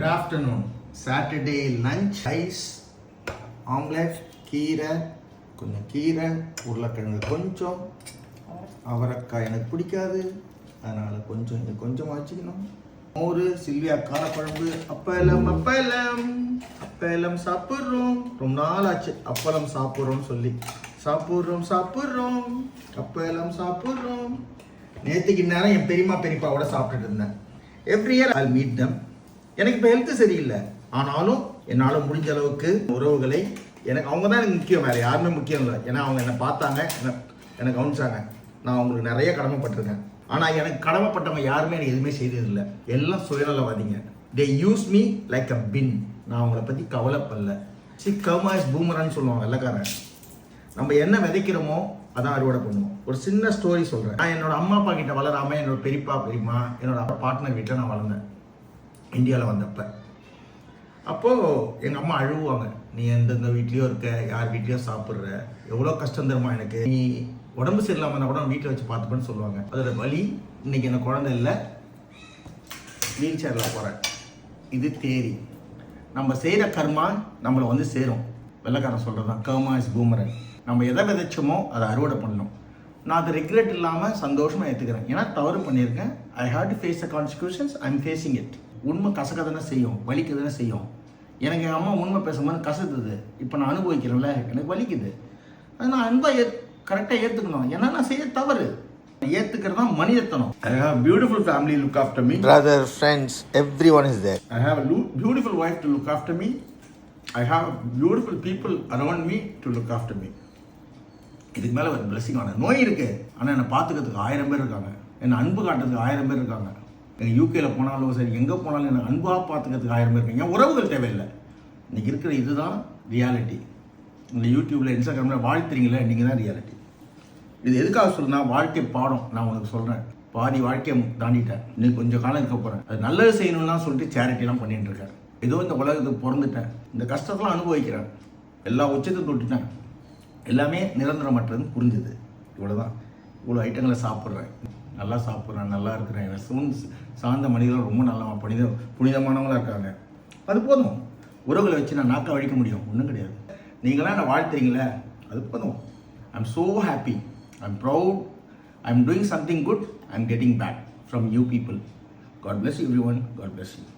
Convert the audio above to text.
Good afternoon. Saturday lunch, rice, omelette, கீரை, கொஞ்சம் கீரை, உருளைக்கிழங்கு கொஞ்சம், அவரைக்காய் எனக்கு பிடிக்காது, அதனால் கொஞ்சம் இது கொஞ்சமாக வச்சுக்கணும். மோர், சில்வியா காரக்குழம்பு, அப்பளம் சாப்பிட்றோம். ரொம்ப நாள் ஆச்சு அப்பளம் சாப்பிட்றோம்னு சொல்லி. சாப்பிட்றோம் அப்பளம் சாப்பிட்றோம். நேற்றுக்கு நேரம் என் பெரியப்பாவோட சாப்பிட்டுட்டு இருந்தேன். எவ்ரி இயர் ஐ மீட் தம். எனக்கு இப்போ ஹெல்த்து சரியில்லை, ஆனாலும் என்னால் முடிஞ்ச அளவுக்கு உறவுகளை எனக்கு அவங்க தான் எனக்கு முக்கியம், வேறு யாருமே முக்கியம் இல்லை. ஏன்னா அவங்க என்னை பார்த்தாங்க, எனக்கு கவனிச்சாங்க. நான் அவங்களுக்கு நிறைய கடமைப்பட்டிருக்கேன். ஆனால் எனக்கு கடமைப்பட்டவங்க யாருமே எனக்கு எதுவுமே செய்ததில்லை. எல்லாம் சுயநலவாதிங்க. தே யூஸ் மீ லைக் அ பின். நான் அவங்கள பற்றி கவலைப்படல. கர்மா இஸ் பூமரான்னு சொல்லுவாங்க வெள்ளைக்காரன். நம்ம என்ன விதைக்கிறோமோ அதான் அறுவடை பண்ணுவோம். ஒரு சின்ன ஸ்டோரி சொல்கிறேன். நான் என்னோட அம்மா அப்பா கிட்ட வளராமல் என்னோட பெரியம்மா என்னோட பார்ட்னர் வீட்டில் நான் வளர்ந்தேன் இந்தியாவில் வந்தப்போ. அப்போது எங்கள் அம்மா அழுவாங்க, நீ எந்தெந்த வீட்லேயோ இருக்க, யார் வீட்லேயோ சாப்பிட்ற, எவ்வளோ கஷ்டம் தருமா எனக்கு, நீ உடம்பு சரியில்லாமல் கூட வீட்டில் வச்சு பார்த்துப்பேன்னு சொல்லுவாங்க. அதோட வலி இன்னைக்கு எனக்கு குழந்தை இல்லை, வீல் சேரில் போகிறேன். இது தேரி. நம்ம செய்கிற கர்மா நம்மளை வந்து சேரும். வெள்ளைக்காரன் சொல்கிறது தான் கர்மா இஸ் பூமரன். நம்ம எதை விதைச்சோமோ அதை அறுவடை பண்ணணும். நான் அதை ரெக்ரெட் இல்லாமல் சந்தோஷமாக ஏற்றுக்கிறேன். ஏன்னா தவறு பண்ணியிருக்கேன். I have to face the consequences. I am facing it. உண்மை கசக்க தானே செய்யும், வலிக்க தானே செய்யும். எனக்கு எங்கள் அம்மா உண்மை பேசும்போது கசத்துது. இப்போ நான் அனுபவிக்கிறேன்ல, எனக்கு வலிக்குது. அது நான் அன்பாக கரெக்டாக ஏற்றுக்கணும். ஏன்னா நான் செய்ய தவறு. ஏற்றுக்கிறது தான் மனிதத்தனம். I have a beautiful family look after me. Brother, friends, everyone is there. I have a beautiful wife to look after me. I have beautiful people around me to look after me. இதுக்கு மேலே ஒரு blessing ஆன நோய் இருக்குது, ஆனால் என்னை பார்த்துக்கிறதுக்கு 1000 பேர் இருக்காங்க. என்னை அன்பு காட்டுறதுக்கு 1000 பேர் இருக்காங்க. எங்கள் யூகேல போனாலும் சரி, எங்கே போனாலும் என்னை அன்பாக பார்த்துக்கிறதுக்கு 1000 பேர் இருக்காங்க. என் உறவுகள் தேவையில்லை. இன்றைக்கி இருக்கிற இதுதான் ரியாலிட்டி. இந்த யூடியூப்பில் இன்ஸ்டாகிராமில் வாழ்த்துறீங்களே, நீங்கள் தான் ரியாலிட்டி. இது எதுக்காக சொல்லுன்னா, வாழ்க்கை பாடம். நான் உனக்கு சொல்கிறேன், பாதி வாழ்க்கையை தாண்டிட்டேன், இன்னும் கொஞ்சம் காலம் இருக்க போகிறேன். அது நல்லது செய்யணும்லாம் சொல்லிட்டு சேரிட்டிலாம் பண்ணிட்டு இருக்கேன். ஏதோ இந்த உலகத்துக்கு பிறந்துட்டேன், இந்த கஷ்டத்தெல்லாம் அனுபவிக்கிறேன், எல்லா உச்சத்தையும் தொட்டுட்டேன், எல்லாமே நிரந்தரமற்றதுன்னு புரிஞ்சுது. இவ்வளோதான். இவ்வளோ ஐட்டங்களை சாப்பிட்றேன், நல்லா சாப்பிட்றேன், நல்லா இருக்கிறேன். எனக்கு சார்ந்த மனிதர்கள் ரொம்ப நல்லா புனிதமானவங்களாக இருக்காங்க. அது போதும். உறவுகளை வச்சு நான் நாக்கை வழிக்க முடியும், ஒன்றும் கிடையாது. நீங்களாம் என்னை வாழ்த்துறீங்களே, அது போதும். I am so happy, I am proud, I am doing something good, I am getting back from you people. God bless everyone. God bless you.